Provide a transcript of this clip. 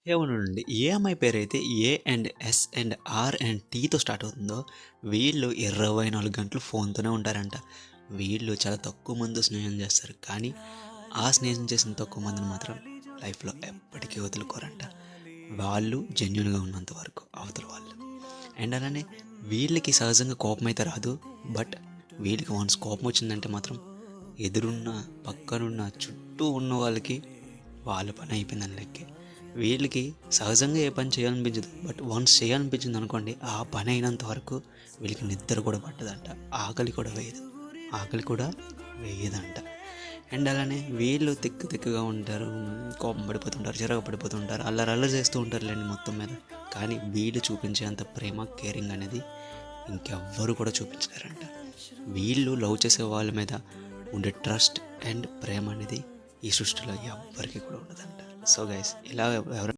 ఏమోనండి. ఏ అమ్మాయి పేరైతే A and S and R and టీతో స్టార్ట్ అవుతుందో వీళ్ళు 24 గంటలు ఫోన్‌తోనే ఉంటారంట. వీళ్ళు చాలా తక్కువ మందితో స్నేహం చేస్తారు. కానీ ఆ స్నేహం చేసిన తక్కువ మందిని మాత్రం లైఫ్‌లో ఎప్పటికీ వదులుకోరంట. వాళ్ళు జెన్యూన్‌గా ఉన్నంత వరకు అవతల వాళ్ళు. అండ్ అలానే వీళ్ళకి సహజంగా కోపమైతే రాదు. బట్ వీళ్ళకి వన్స్ కోపం వచ్చిందంటే మాత్రం ఎదురున్న, పక్కనున్న, చుట్టూ ఉన్న వాళ్ళకి వాళ్ళ పని అయిపోయిందని లెక్కే. వీళ్ళకి సహజంగా ఏ పని చేయాలనిపించదు. బట్ వన్స్ చేయాలనిపించింది అనుకోండి, ఆ పని అయినంత వరకు వీళ్ళకి నిద్ర కూడా పట్టదంట. ఆకలి కూడా వేయదు. ఆకలి కూడా వేయదంట. అండ్ అలానే వీళ్ళు తిక్కుగా ఉంటారు. కోపం పడిపోతుంటారు, చిరాకు పడిపోతుంటారు, అల్లరి అల్లరి చేస్తూ ఉంటారులేండి మొత్తం మీద. కానీ వీళ్ళు చూపించేంత ప్రేమ, కేరింగ్ అనేది ఇంకెవ్వరు కూడా చూపించలేరంట. వీళ్ళు లవ్ చేసే వాళ్ళ మీద ఉండే ట్రస్ట్ అండ్ ప్రేమ అనేది ఈ సృష్టిలో ఎవ్వరికి కూడా ఉండదంట. సో గైస్, ఇలా ఎవరైనా